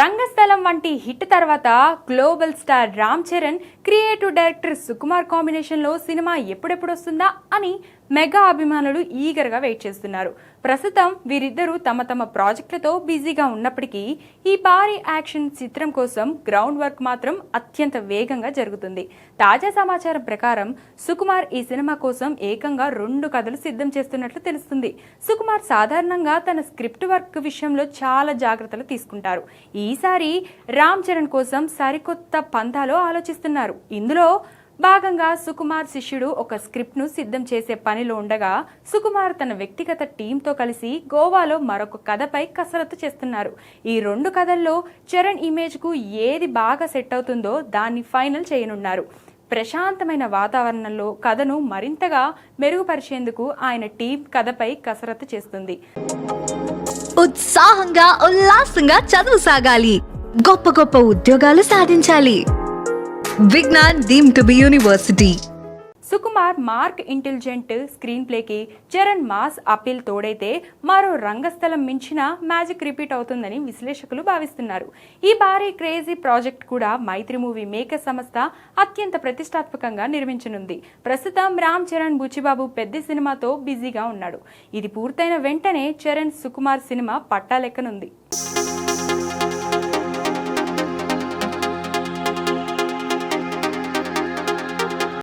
రంగస్థలం వంటి హిట్ తర్వాత global star Ram Charan creative director Sukumar కాంబినేషన్లో సినిమా ఎప్పుడెప్పుడు వస్తుందా అని మెగా అభిమానులు ఈగర్గా వెయిట్ చేస్తున్నారు. ప్రస్తుతం వీరిద్దరూ తమ తమ ప్రాజెక్టులతో బిజీగా ఉన్నప్పటికీ ఈ భారీ యాక్షన్ చిత్రం కోసం గ్రౌండ్ వర్క్ మాత్రం అత్యంత వేగంగా జరుగుతుంది. తాజా సమాచారం ప్రకారం సుకుమార్ ఈ సినిమా కోసం ఏకంగా 2 కథలు సిద్ధం చేస్తున్నట్లు తెలుస్తుంది. సుకుమార్ సాధారణంగా తన స్క్రిప్ట్ వర్క్ విషయంలో చాలా జాగ్రత్తలు తీసుకుంటారు. ఈసారి రామ్ చరణ్ కోసం సరికొత్త పంథాలో ఆలోచిస్తున్నారు. ఇందులో భాగంగా సుకుమార్ శిష్యుడు ఒక స్క్రిప్ట్ ను సిద్ధం చేసే పనిలో ఉండగా సుకుమార్ తన వ్యక్తిగత టీంతో కలిసి గోవాలో మరొక కథపై కసరత్తు చేస్తున్నారు. ఈ 2 కథల్లో చరణ్ ఇమేజ్ కు ఏది బాగా సెట్ అవుతుందో దాన్ని ఫైనల్ చేయనున్నారు. ప్రశాంతమైన వాతావరణంలో కథను మరింతగా మెరుగుపరిచేందుకు ఆయన టీం కథపై కసరత్తు చేస్తుంది. ఉత్సాహంగా ఉల్లాసంగా చదువు సాగాలి, గొప్ప గొప్ప ఉద్యోగాలు సాధించాలి. Vignan deemed to be university. Sukumar mark intelligent screen ప్లేకి చరణ్ మాస్ అపీల్ తోడైతే మరో రంగస్థలం మించిన మ్యాజిక్ రిపీట్ అవుతుందని విశ్లేషకులు భావిస్తున్నారు. ఈ భారీ క్రేజీ ప్రాజెక్ట్ కూడా మైత్రి మూవీ మేకర్ సంస్థ అత్యంత ప్రతిష్టాత్మకంగా నిర్మించనుంది. ప్రస్తుతం రామ్ చరణ్ బుచ్చిబాబు పెద్ద సినిమాతో బిజీగా ఉన్నాడు. ఇది పూర్తయిన వెంటనే చరణ్ సుకుమార్ సినిమా పట్టాలెక్కనుంది.